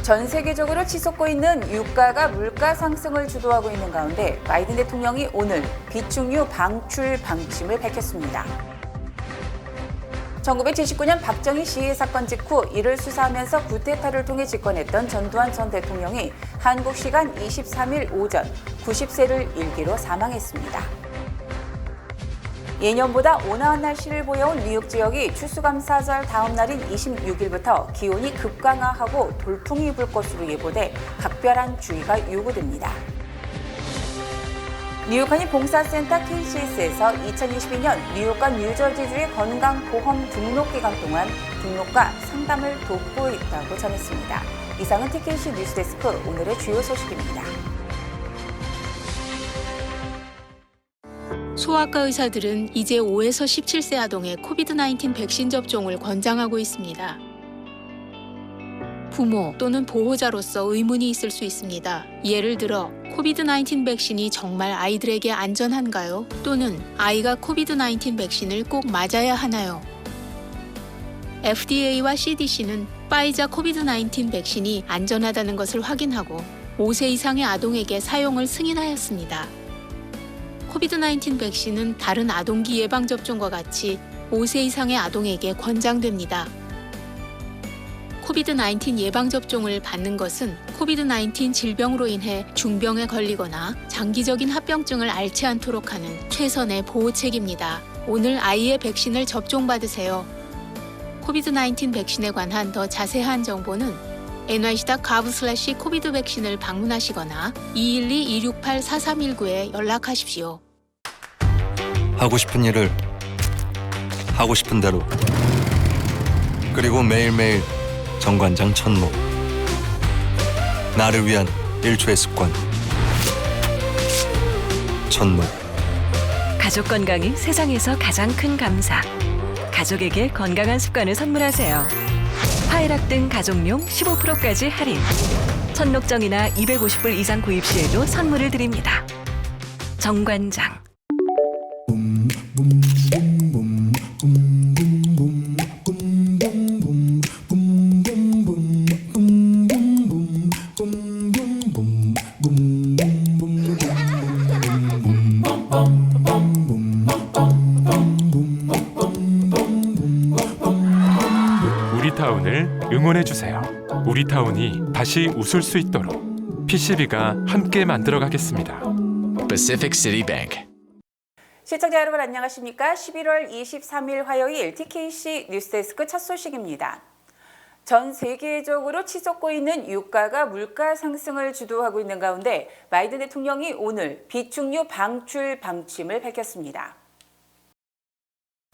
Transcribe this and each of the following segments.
전 세계적으로 치솟고 있는 유가가 물가 상승을 주도하고 있는 가운데 바이든 대통령이 오늘 비축유 방출 방침을 밝혔습니다. 1979년 박정희 시해 사건 직후 이를 수사하면서 쿠데타를 통해 집권했던 전두환 전 대통령이 한국 시간 23일 오전 90세를 일기로 사망했습니다. 예년보다 온화한 날씨를 보여온 뉴욕 지역이 추수감사절 다음 날인 26일부터 기온이 급강하하고 돌풍이 불 것으로 예보돼 각별한 주의가 요구됩니다. 뉴욕한인 봉사센터 KCS에서 2022년 뉴욕과 뉴저지주의 건강보험 등록기간 동안 등록과 상담을 돕고 있다고 전했습니다. 이상은 TKC 뉴스데스크 오늘의 주요 소식입니다. 소아과 의사들은 이제 5에서 17세 아동의 코비드-19 백신 접종을 권장하고 있습니다. 부모 또는 보호자로서 의문이 있을 수 있습니다. 예를 들어 코비드-19 백신이 정말 아이들에게 안전한가요? 또는 아이가 코비드-19 백신을 꼭 맞아야 하나요? FDA와 CDC는 파이자 코비드-19 백신이 안전하다는 것을 확인하고 5세 이상의 아동에게 사용을 승인하였습니다. 코비드-19 백신은 다른 아동기 예방접종과 같이 5세 이상의 아동에게 권장됩니다. 코비드-19 예방접종을 받는 것은 코비드-19 질병으로 인해 중병에 걸리거나 장기적인 합병증을 앓지 않도록 하는 최선의 보호책입니다. 오늘 아이의 백신을 접종받으세요. 코비드-19 백신에 관한 더 자세한 정보는 nyc.gov/covid 백신을 방문하시거나 212-268-4319에 연락하십시오. 하고 싶은 일을 하고 싶은 대로 그리고 매일매일 정관장 천목 나를 위한 1초의 습관 천목 가족 건강이 세상에서 가장 큰 감사. 가족에게 건강한 습관을 선물하세요. 파이락 등 가족용 15%까지 할인. 천록정이나 250불 이상 구입 시에도 선물을 드립니다. 정관장. 우리타운을 응원해주세요. 우리타운이 다시 웃을 수 있도록 PCB가 함께 만들어가겠습니다. Pacific City Bank. 시청자 여러분 안녕하십니까? 11월 23일 화요일 TKC 뉴스데스크 첫 소식입니다. 전 세계적으로 치솟고 있는 유가가 물가 상승을 주도하고 있는 가운데 바이든 대통령이 오늘 비축유 방출 방침을 밝혔습니다.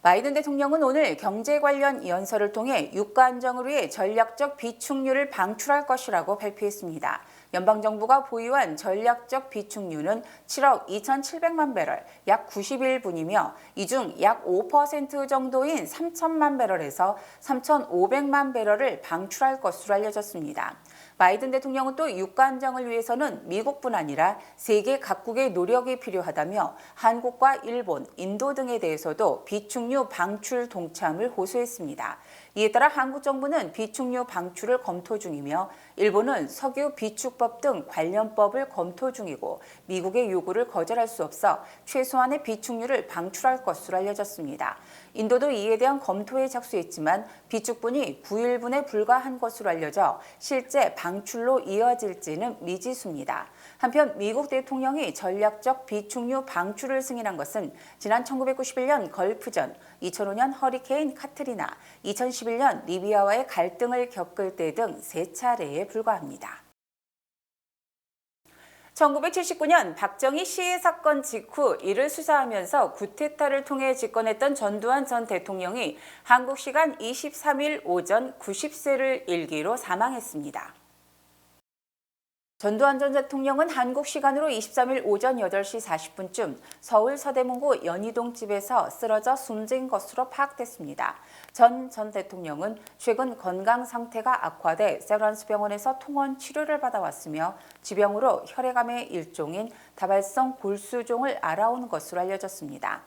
바이든 대통령은 오늘 경제 관련 연설을 통해 유가 안정을 위해 전략적 비축유를 방출할 것이라고 발표했습니다. 연방정부가 보유한 전략적 비축유는 7억 2,700만 배럴, 약 90일분이며 이 중 약 5% 정도인 3천만 배럴에서 3,500만 배럴을 방출할 것으로 알려졌습니다. 바이든 대통령은 또 유가 안정을 위해서는 미국뿐 아니라 세계 각국의 노력이 필요하다며 한국과 일본, 인도 등에 대해서도 비축유 방출 동참을 호소했습니다. 이에 따라 한국 정부는 비축유 방출을 검토 중이며 일본은 석유 비축법 등 관련 법을 검토 중이고 미국의 요구를 거절할 수 없어 최소한의 비축유를 방출할 것으로 알려졌습니다. 인도도 이에 대한 검토에 착수했지만 비축분이 9일분에 불과한 것으로 알려져 실제 방출로 이어질지는 미지수입니다. 한편 미국 대통령이 전략적 비축유 방출을 승인한 것은 지난 1991년 걸프전, 2005년 허리케인 카트리나, 2011년 리비아와의 갈등을 겪을 때 등 3차례에 불과합니다. 1979년 박정희 시해 사건 직후 이를 수사하면서 쿠데타를 통해 집권했던 전두환 전 대통령이 한국 시간 23일 오전 90세를 일기로 사망했습니다. 전두환 전 대통령은 한국 시간으로 23일 오전 8시 40분쯤 서울 서대문구 연희동 집에서 쓰러져 숨진 것으로 파악됐습니다. 전 대통령은 최근 건강 상태가 악화돼 세브란스 병원에서 통원 치료를 받아왔으며 지병으로 혈액암의 일종인 다발성 골수종을 알아온 것으로 알려졌습니다.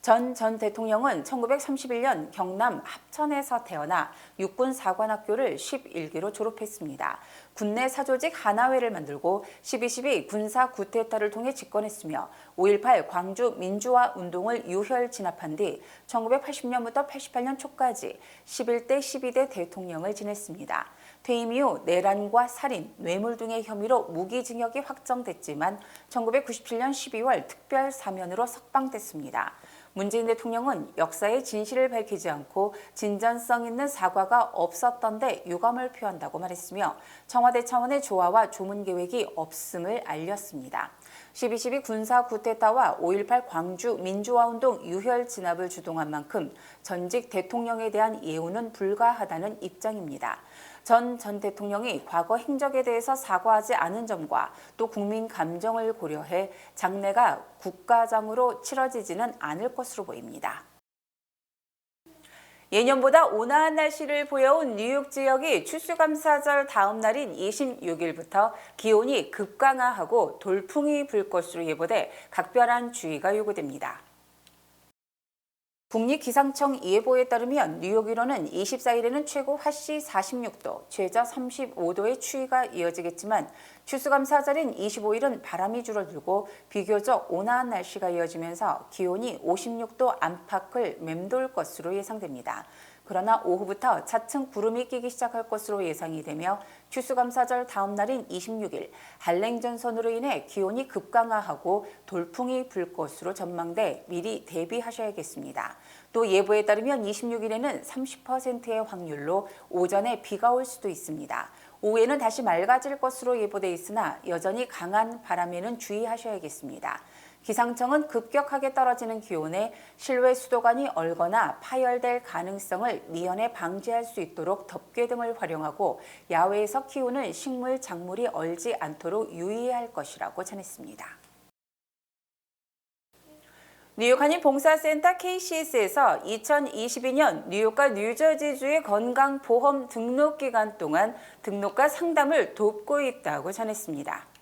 전 대통령은 1931년 경남 합천에서 태어나 육군사관학교를 11기로 졸업했습니다. 군내 사조직 하나회를 만들고 12.12 군사 구테타를 통해 집권했으며 5.18 광주 민주화 운동을 유혈 진압한 뒤 1980년부터 88년 초까지 11대 12대 대통령을 지냈습니다. 퇴임 이후 내란과 살인, 뇌물 등의 혐의로 무기징역이 확정됐지만 1997년 12월 특별 사면으로 석방됐습니다. 문재인 대통령은 역사의 진실을 밝히지 않고 진전성 있는 사과가 없었던 데 유감을 표한다고 말했으며 청와대 차원의 조화와 조문 계획이 없음을 알렸습니다. 12.12 군사 구테타와 5.18 광주 민주화운동 유혈 진압을 주동한 만큼 전직 대통령에 대한 예우는 불가하다는 입장입니다. 전 대통령이 과거 행적에 대해서 사과하지 않은 점과 또 국민 감정을 고려해 장례가 국가장으로 치러지지는 않을 것으로 보입니다. 예년보다 온화한 날씨를 보여온 뉴욕 지역이 추수감사절 다음 날인 26일부터 기온이 급강하하고 돌풍이 불 것으로 예보돼 각별한 주의가 요구됩니다. 국립기상청 예보에 따르면 뉴욕으로는 24일에는 최고 핫시 46도, 최저 35도의 추위가 이어지겠지만 추수감사절인 25일은 바람이 줄어들고 비교적 온화한 날씨가 이어지면서 기온이 56도 안팎을 맴돌 것으로 예상됩니다. 그러나 오후부터 차츰 구름이 끼기 시작할 것으로 예상이 되며 추수감사절 다음 날인 26일 한랭 전선으로 인해 기온이 급강하하고 돌풍이 불 것으로 전망돼 미리 대비하셔야겠습니다. 또 예보에 따르면 26일에는 30%의 확률로 오전에 비가 올 수도 있습니다. 오후에는 다시 맑아질 것으로 예보돼 있으나 여전히 강한 바람에는 주의하셔야겠습니다. 기상청은 급격하게 떨어지는 기온에 실외 수도관이 얼거나 파열될 가능성을 미연에 방지할 수 있도록 덮개 등을 활용하고 야외에서 키우는 식물, 작물이 얼지 않도록 유의해야 할 것이라고 전했습니다. 뉴욕 한인봉사센터 KCS에서 2022년 뉴욕과 뉴저지주의 건강보험 등록 기간 동안 등록과 상담을 돕고 있다고 전했습니다.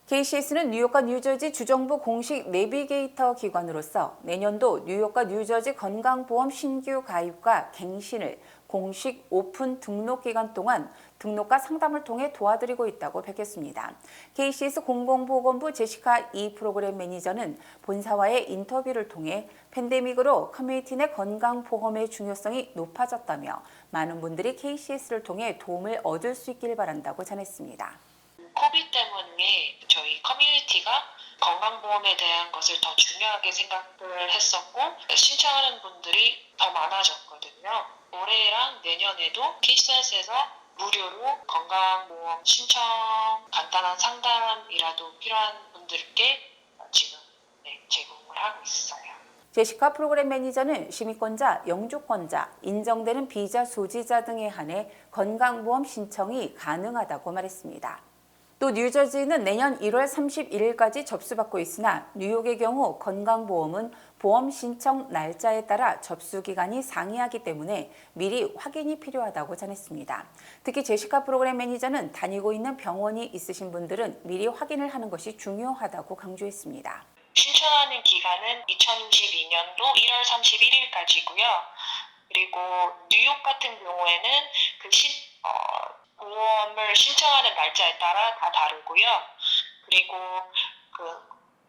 KCS는 뉴욕과 뉴저지 주정부 공식 내비게이터 기관으로서 내년도 뉴욕과 뉴저지 건강보험 신규 가입과 갱신을 공식 오픈 등록 기간 동안 등록과 상담을 통해 도와드리고 있다고 밝혔습니다. KCS 공공보건부 제시카 이 프로그램 매니저는 본사와의 인터뷰를 통해 팬데믹으로 커뮤니티 내 건강보험의 중요성이 높아졌다며 많은 분들이 KCS를 통해 도움을 얻을 수 있길 바란다고 전했습니다. 코비드 때문에 저희 커뮤니티가 건강보험에 대한 것을 더 중요하게 생각을 했었고 신청하는 분들이 더 많아졌거든요. 올해랑 내년에도 KCS에서 무료로 건강보험 신청 간단한 상담이라도 필요한 분들께 지금 제공을 하고 있어요. 제시카 프로그램 매니저는 시민권자, 영주권자, 인정되는 비자 소지자 등에 한해 건강보험 신청이 가능하다고 말했습니다. 또 뉴저지는 내년 1월 31일까지 접수받고 있으나 뉴욕의 경우 건강보험은 보험 신청 날짜에 따라 접수 기간이 상이하기 때문에 미리 확인이 필요하다고 전했습니다. 특히 제시카 프로그램 매니저는 다니고 있는 병원이 있으신 분들은 미리 확인을 하는 것이 중요하다고 강조했습니다. 신청하는 기간은 2022년도 1월 31일까지고요. 그리고 뉴욕 같은 경우에는 보험을 신청하는 날짜에 따라 다 다르고요. 그리고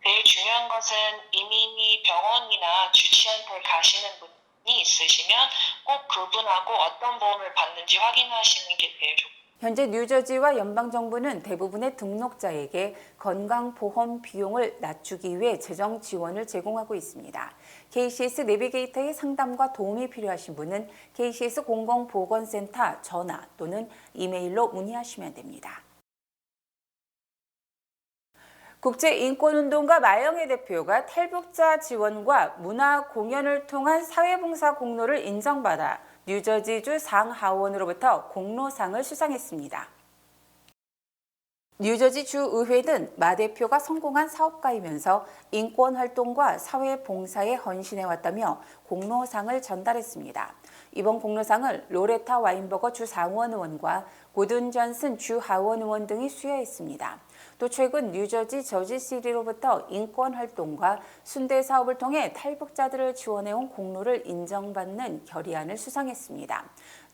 제일 중요한 것은 이미 병원이나 주치의한테 가시는 분이 있으시면 꼭 그분하고 어떤 보험을 받는지 확인하시는 게 제일 좋습니다. 현재 뉴저지와 연방정부는 대부분의 등록자에게 건강보험 비용을 낮추기 위해 재정 지원을 제공하고 있습니다. KCS 내비게이터의 상담과 도움이 필요하신 분은 KCS 공공보건센터 전화 또는 이메일로 문의하시면 됩니다. 국제인권운동가 마영애 대표가 탈북자 지원과 문화 공연을 통한 사회봉사 공로를 인정받아 뉴저지주 상하원으로부터 공로상을 수상했습니다. 뉴저지 주의회는 마 대표가 성공한 사업가이면서 인권활동과 사회봉사에 헌신해왔다며 공로상을 전달했습니다. 이번 공로상을 로레타 와인버거 주 상원 의원과 고든 존슨 주 하원 의원 등이 수여했습니다. 또 최근 뉴저지 저지시티로부터 인권활동과 순대 사업을 통해 탈북자들을 지원해온 공로를 인정받는 결의안을 수상했습니다.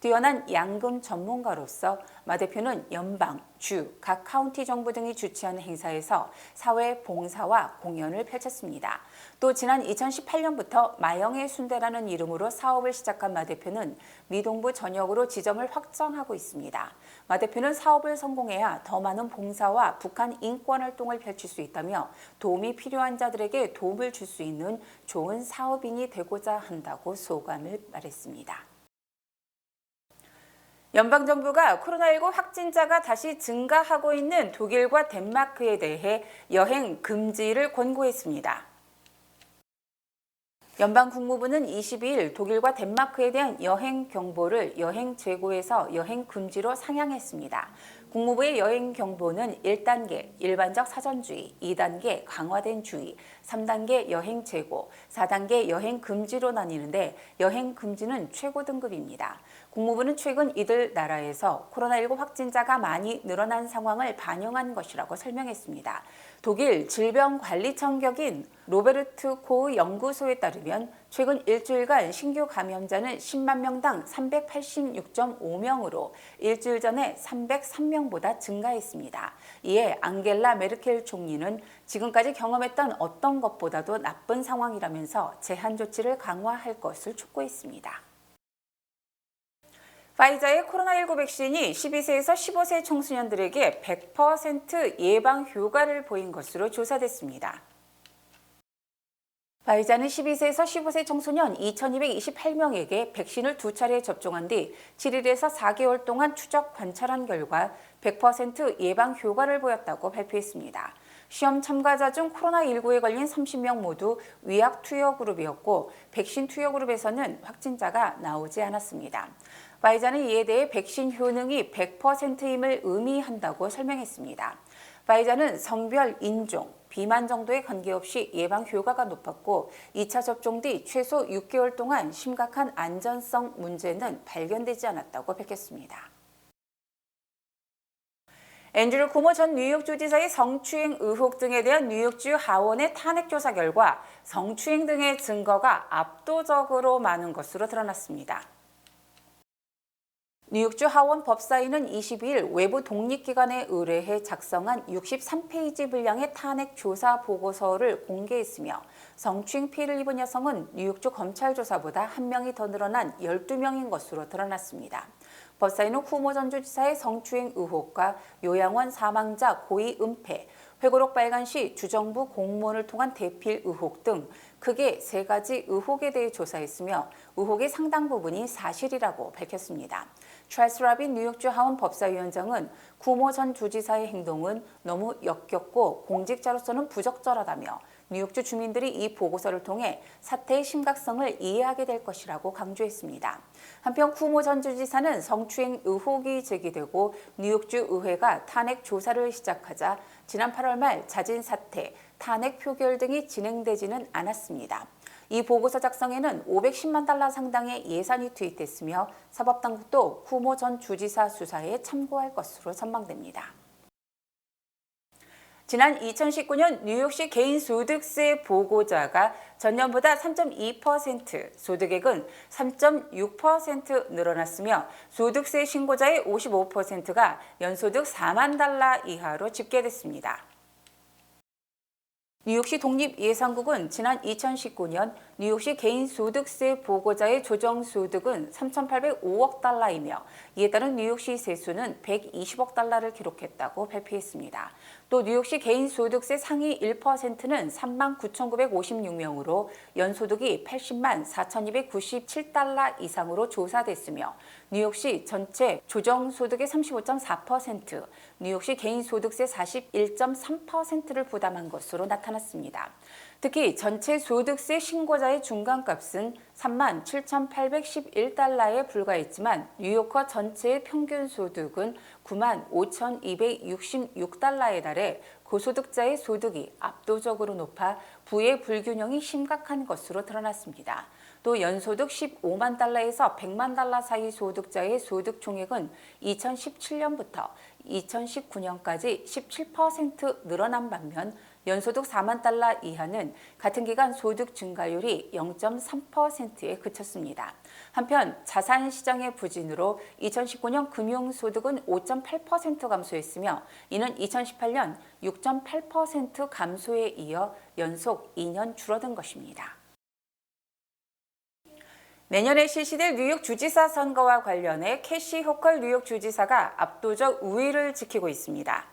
뛰어난 양금 전문가로서 마 대표는 연방, 주, 각 카운티 정부 등이 주최하는 행사에서 사회 봉사와 공연을 펼쳤습니다. 또 지난 2018년부터 마영의 순대라는 이름으로 사업을 시작한 마 대표는 미동부 전역으로 지점을 확장하고 있습니다. 마 대표는 사업을 성공해야 더 많은 봉사와 북한 인권 활동을 펼칠 수 있다며 도움이 필요한 자들에게 도움을 줄 수 있는 좋은 사업인이 되고자 한다고 소감을 말했습니다. 연방정부가 코로나19 확진자가 다시 증가하고 있는 독일과 덴마크에 대해 여행 금지를 권고했습니다. 연방국무부는 22일 독일과 덴마크에 대한 여행 경보를 여행 재고에서 여행 금지로 상향했습니다. 국무부의 여행 경보는 1단계 일반적 사전주의, 2단계 강화된 주의, 3단계 여행 재고, 4단계 여행 금지로 나뉘는데 여행 금지는 최고 등급입니다. 국무부는 최근 이들 나라에서 코로나19 확진자가 많이 늘어난 상황을 반영한 것이라고 설명했습니다. 독일 질병관리청 격인 로베르트 코흐 연구소에 따르면 최근 일주일간 신규 감염자는 10만 명당 386.5명으로 일주일 전에 303명보다 증가했습니다. 이에 앙겔라 메르켈 총리는 지금까지 경험했던 어떤 것보다도 나쁜 상황이라면서 제한 조치를 강화할 것을 촉구했습니다. 파이자의 코로나19 백신이 12세에서 15세 청소년들에게 100% 예방 효과를 보인 것으로 조사됐습니다. 파이자는 12세에서 15세 청소년 2,228명에게 백신을 2차례 접종한 뒤 7일에서 4개월 동안 추적 관찰한 결과 100% 예방 효과를 보였다고 발표했습니다. 시험 참가자 중 코로나19에 걸린 30명 모두 위약 투여 그룹이었고 백신 투여 그룹에서는 확진자가 나오지 않았습니다. 파이자는 이에 대해 백신 효능이 100%임을 의미한다고 설명했습니다. 파이자는 성별, 인종, 비만 정도에 관계없이 예방 효과가 높았고 2차 접종 뒤 최소 6개월 동안 심각한 안전성 문제는 발견되지 않았다고 밝혔습니다. 앤드류 쿠모 전 뉴욕주지사의 성추행 의혹 등에 대한 뉴욕주 하원의 탄핵 조사 결과 성추행 등의 증거가 압도적으로 많은 것으로 드러났습니다. 뉴욕주 하원 법사위는 22일 외부 독립기관에 의뢰해 작성한 63페이지 분량의 탄핵 조사 보고서를 공개했으며 성추행 피해를 입은 여성은 뉴욕주 검찰 조사보다 1명이 더 늘어난 12명인 것으로 드러났습니다. 법사위는 쿠모 전 주지사의 성추행 의혹과 요양원 사망자 고의 은폐, 회고록 발간 시 주정부 공무원을 통한 대필 의혹 등 크게 3가지 의혹에 대해 조사했으며 의혹의 상당 부분이 사실이라고 밝혔습니다. 찰스 라빈 뉴욕주 하원 법사위원장은 쿠모 전 주지사의 행동은 너무 역겹고 공직자로서는 부적절하다며 뉴욕주 주민들이 이 보고서를 통해 사태의 심각성을 이해하게 될 것이라고 강조했습니다. 한편 쿠모 전 주지사는 성추행 의혹이 제기되고 뉴욕주 의회가 탄핵 조사를 시작하자 지난 8월 말 자진 사퇴, 탄핵 표결 등이 진행되지는 않았습니다. 이 보고서 작성에는 510만 달러 상당의 예산이 투입됐으며 사법당국도 쿠모 전 주지사 수사에 참고할 것으로 전망됩니다. 지난 2019년 뉴욕시 개인소득세 보고자가 전년보다 3.2%, 소득액은 3.6% 늘어났으며 소득세 신고자의 55%가 연소득 4만 달러 이하로 집계됐습니다. 뉴욕시 독립예산국은 지난 2019년 뉴욕시 개인소득세 보고자의 조정소득은 3,805억 달러이며 이에 따른 뉴욕시 세수는 120억 달러를 기록했다고 발표했습니다. 또 뉴욕시 개인소득세 상위 1%는 39,956명으로 연소득이 80만 4,297달러 이상으로 조사됐으며 뉴욕시 전체 조정소득의 35.4%, 뉴욕시 개인소득세 41.3%를 부담한 것으로 나타났습니다. 특히 전체 소득세 신고자의 중간값은 3만 7,811달러에 불과했지만 뉴요커 전체의 평균 소득은 9만 5,266달러에 달해 고소득자의 소득이 압도적으로 높아 부의 불균형이 심각한 것으로 드러났습니다. 또 연소득 15만 달러에서 100만 달러 사이 소득자의 소득 총액은 2017년부터 2019년까지 17% 늘어난 반면 연소득 4만 달러 이하는 같은 기간 소득 증가율이 0.3%에 그쳤습니다. 한편 자산 시장의 부진으로 2019년 금융소득은 5.8% 감소했으며 이는 2018년 6.8% 감소에 이어 연속 2년 줄어든 것입니다. 내년에 실시될 뉴욕 주지사 선거와 관련해 캐시 호컬 뉴욕 주지사가 압도적 우위를 지키고 있습니다.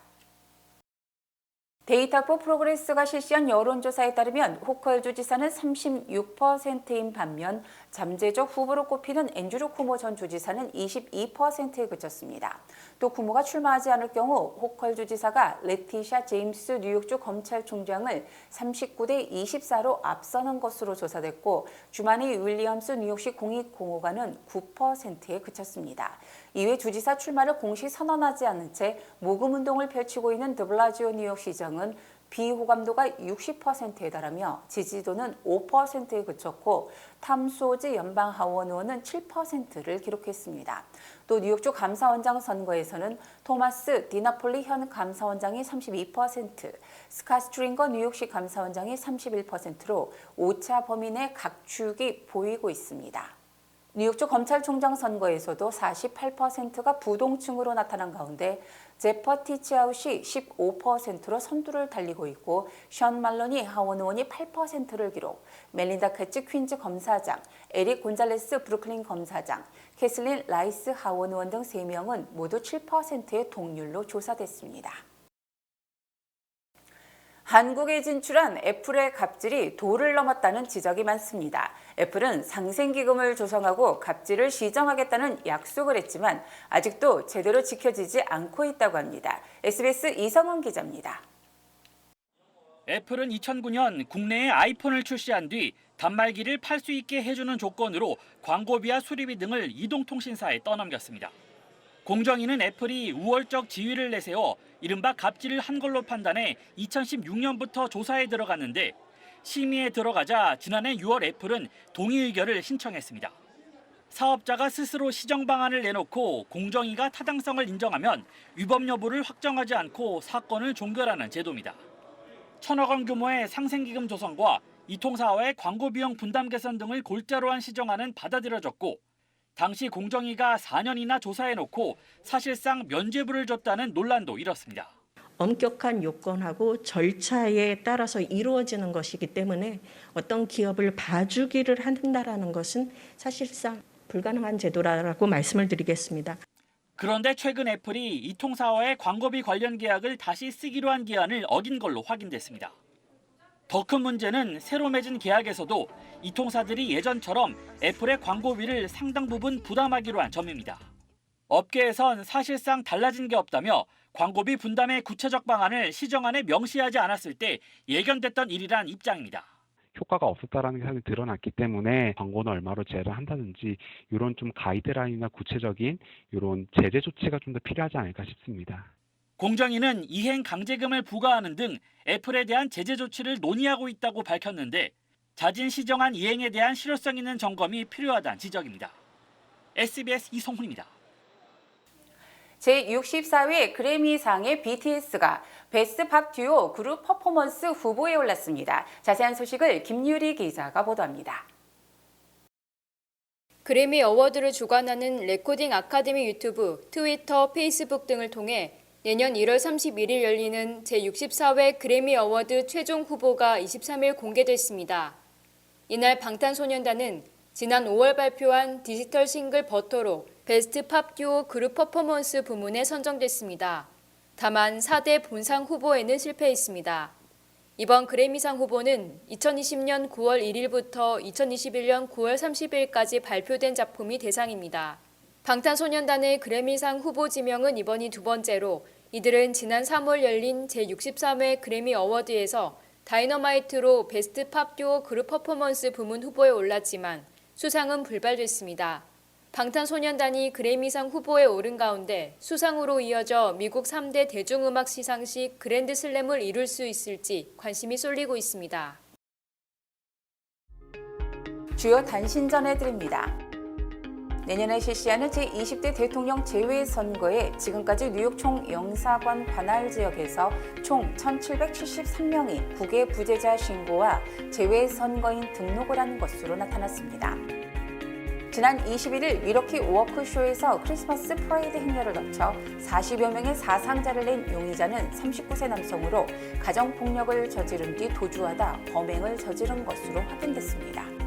데이터 포 프로그레스가 실시한 여론조사에 따르면 호컬 주지사는 36%인 반면 잠재적 후보로 꼽히는 앤드류 쿠모 전 주지사는 22%에 그쳤습니다. 또 쿠모가 출마하지 않을 경우 호컬 주지사가 레티샤 제임스 뉴욕주 검찰총장을 39대 24로 앞서는 것으로 조사됐고 주마니 윌리엄스 뉴욕시 공익공호관은 9%에 그쳤습니다. 이외 주지사 출마를 공식 선언하지 않은 채 모금운동을 펼치고 있는 드블라지오 뉴욕시장은 비호감도가 60%에 달하며 지지도는 5%에 그쳤고 탐 소지 연방하원 의원은 7%를 기록했습니다. 또 뉴욕주 감사원장 선거에서는 토마스 디나폴리 현 감사원장이 32%, 스캇 스트링거 뉴욕시 감사원장이 31%로 오차 범위 내 각축이 보이고 있습니다. 뉴욕주 검찰총장 선거에서도 48%가 부동층으로 나타난 가운데 제퍼 티치아웃이 15%로 선두를 달리고 있고 션 말로니 하원 의원이 8%를 기록, 멜린다 캐츠 퀸즈 검사장, 에릭 곤잘레스 브루클린 검사장, 캐슬린 라이스 하원 의원 등 3명은 모두 7%의 동률로 조사됐습니다. 한국에 진출한 애플의 갑질이 도를 넘었다는 지적이 많습니다. 애플은 상생기금을 조성하고 갑질을 시정하겠다는 약속을 했지만 아직도 제대로 지켜지지 않고 있다고 합니다. SBS 이성훈 기자입니다. 애플은 2009년 국내에 아이폰을 출시한 뒤 단말기를 팔 수 있게 해주는 조건으로 광고비와 수리비 등을 이동통신사에 떠넘겼습니다. 공정위는 애플이 우월적 지위를 내세워 이른바 갑질을 한 걸로 판단해 2016년부터 조사에 들어갔는데 심의에 들어가자 지난해 6월 애플은 동의 의결을 신청했습니다. 사업자가 스스로 시정 방안을 내놓고 공정위가 타당성을 인정하면 위법 여부를 확정하지 않고 사건을 종결하는 제도입니다. 1,000억 원 규모의 상생기금 조성과 이통사와의 광고 비용 분담 개선 등을 골자로 한 시정안은 받아들여졌고 당시 공정위가 4년이나 조사해놓고 사실상 면죄부를 줬다는 논란도 일었습니다. 엄격한 요건하고 절차에 따라서 이루어지는 것이기 때문에 어떤 기업을 봐주기를 한다라는 것은 사실상 불가능한 제도라고 말씀을 드리겠습니다. 그런데 최근 애플이 이통사와의 광고비 관련 계약을 다시 쓰기로 한 기한을 어긴 걸로 확인됐습니다. 더 큰 문제는 새로 맺은 계약에서도 이통사들이 예전처럼 애플의 광고비를 상당 부분 부담하기로 한 점입니다. 업계에선 사실상 달라진 게 없다며 광고비 분담의 구체적 방안을 시정안에 명시하지 않았을 때 예견됐던 일이란 입장입니다. 효과가 없었다라는 게 사실 드러났기 때문에 광고는 얼마로 제한을 한다든지 이런 좀 가이드라인이나 구체적인 이런 제재 조치가 좀 더 필요하지 않을까 싶습니다. 공정위는 이행 강제금을 부과하는 등 애플에 대한 제재 조치를 논의하고 있다고 밝혔는데 자진 시정안 이행에 대한 실효성 있는 점검이 필요하다는 지적입니다. SBS 이성훈입니다. 제64회 그래미상의 BTS가 베스트 팝 듀오 그룹 퍼포먼스 후보에 올랐습니다. 자세한 소식을 김유리 기자가 보도합니다. 그래미 어워드를 주관하는 레코딩 아카데미 유튜브, 트위터, 페이스북 등을 통해 내년 1월 31일 열리는 제64회 그래미 어워드 최종 후보가 23일 공개됐습니다. 이날 방탄소년단은 지난 5월 발표한 디지털 싱글 버터로 베스트 팝 듀오 그룹 퍼포먼스 부문에 선정됐습니다. 다만 4대 본상 후보에는 실패했습니다. 이번 그래미상 후보는 2020년 9월 1일부터 2021년 9월 30일까지 발표된 작품이 대상입니다. 방탄소년단의 그래미상 후보 지명은 이번이 두 번째로 이들은 지난 3월 열린 제63회 그래미 어워드에서 다이너마이트로 베스트 팝 듀오 그룹 퍼포먼스 부문 후보에 올랐지만 수상은 불발됐습니다. 방탄소년단이 그래미상 후보에 오른 가운데 수상으로 이어져 미국 3대 대중음악 시상식 그랜드 슬램을 이룰 수 있을지 관심이 쏠리고 있습니다. 주요 단신 전해드립니다. 내년에 실시하는 제20대 대통령 재외선거에 지금까지 뉴욕 총영사관 관할 지역에서 총 1,773명이 국외 부재자 신고와 재외선거인 등록을 한 것으로 나타났습니다. 지난 21일 미러키 워크쇼에서 크리스마스 프라이드 행렬을 거쳐 40여 명의 사상자를 낸 용의자는 39세 남성으로 가정폭력을 저지른 뒤 도주하다 범행을 저지른 것으로 확인됐습니다.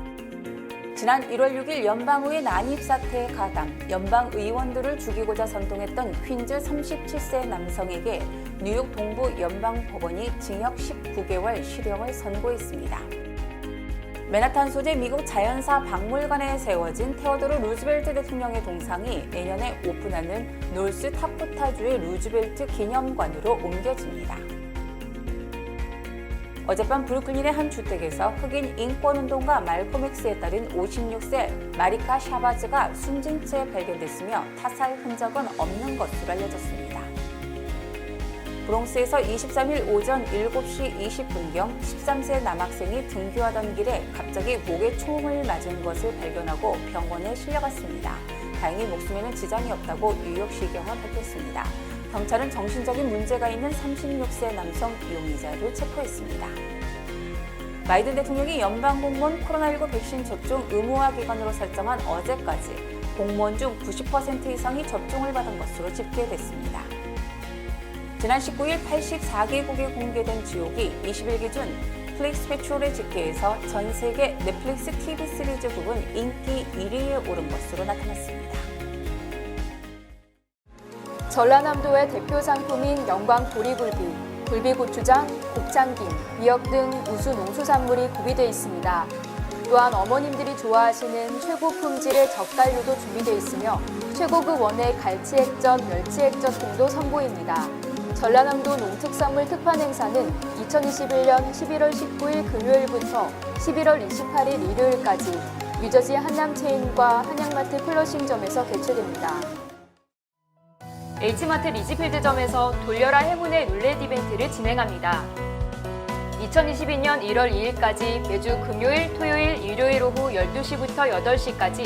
지난 1월 6일 연방의회 난입사태에 가담, 연방의원들을 죽이고자 선동했던 퀸즈 37세 남성에게 뉴욕 동부 연방법원이 징역 19개월 실형을 선고했습니다. 맨하탄 소재 미국 자연사 박물관에 세워진 테오도르 루즈벨트 대통령의 동상이 내년에 오픈하는 노스 타코타주의 루즈벨트 기념관으로 옮겨집니다. 어젯밤 브루클린의 한 주택에서 흑인 인권운동가 말콤 X에 따른 56세 마리카 샤바즈가 숨진 채 발견됐으며 타살 흔적은 없는 것으로 알려졌습니다. 브롱스에서 23일 오전 7시 20분경 13세 남학생이 등교하던 길에 갑자기 목에 총을 맞은 것을 발견하고 병원에 실려갔습니다. 다행히 목숨에는 지장이 없다고 뉴욕시경은 밝혔습니다. 경찰은 정신적인 문제가 있는 36세 남성 용의자를 체포했습니다. 바이든 대통령이 연방공무원 코로나19 백신 접종 의무화 기간으로 설정한 어제까지 공무원 중 90% 이상이 접종을 받은 것으로 집계됐습니다. 지난 19일 84개국에 공개된 지옥이 20일 기준 넷플릭스 페트롤의 집계에서 전 세계 넷플릭스 TV 시리즈 부분 인기 1위에 오른 것으로 나타났습니다. 전라남도의 대표 상품인 영광 보리굴비, 굴비고추장, 곱창김, 미역 등 우수 농수산물이 구비되어 있습니다. 또한 어머님들이 좋아하시는 최고 품질의 젓갈류도 준비되어 있으며 최고급 원액 갈치액젓, 멸치액젓 등도 선보입니다. 전라남도 농특산물 특판 행사는 2021년 11월 19일 금요일부터 11월 28일 일요일까지 뉴저지 한남체인과 한양마트 플러싱점에서 개최됩니다. H마트 리지필드점에서 돌려라 행운의 룰렛 이벤트를 진행합니다. 2022년 1월 2일까지 매주 금요일, 토요일, 일요일 오후 12시부터 8시까지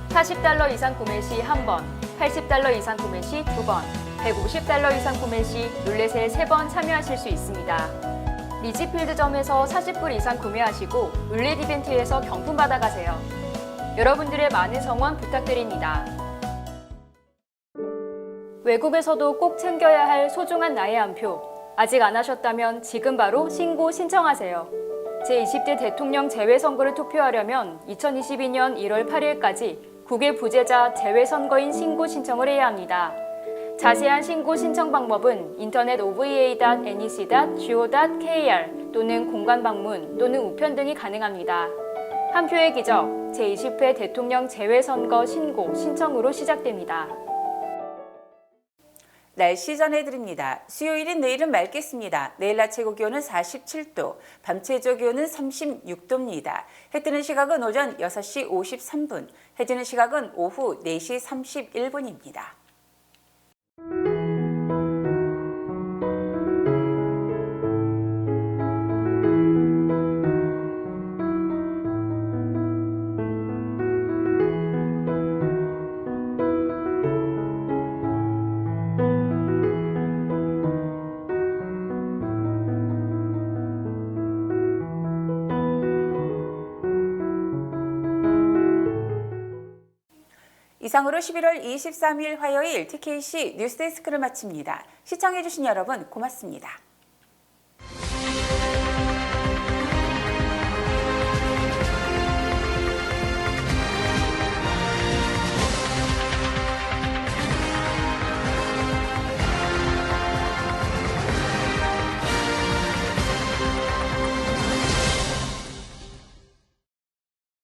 40달러 이상 구매 시 1번, 80달러 이상 구매 시 2번, 150달러 이상 구매 시 룰렛에 3번 참여하실 수 있습니다. 리지필드점에서 40불 이상 구매하시고 룰렛 이벤트에서 경품 받아가세요. 여러분들의 많은 성원 부탁드립니다. 외국에서도 꼭 챙겨야 할 소중한 나의 한 표. 아직 안 하셨다면 지금 바로 신고 신청하세요. 제20대 대통령 재외선거를 투표하려면 2022년 1월 8일까지 국외 부재자 재외선거인 신고 신청을 해야 합니다. 자세한 신고 신청 방법은 인터넷 ova.nec.go.kr 또는 공관 방문 또는 우편 등이 가능합니다. 한 표의 기적, 제20회 대통령 재외선거 신고 신청으로 시작됩니다. 날씨 전해드립니다. 수요일인 내일은 맑겠습니다. 내일 낮 최고 기온은 47도, 밤 최저 기온은 36도입니다. 해 뜨는 시각은 오전 6시 53분, 해 지는 시각은 오후 4시 31분입니다. 이상으로 11월 23일 화요일 TKC 뉴스데스크를 마칩니다. 시청해주신 여러분 고맙습니다.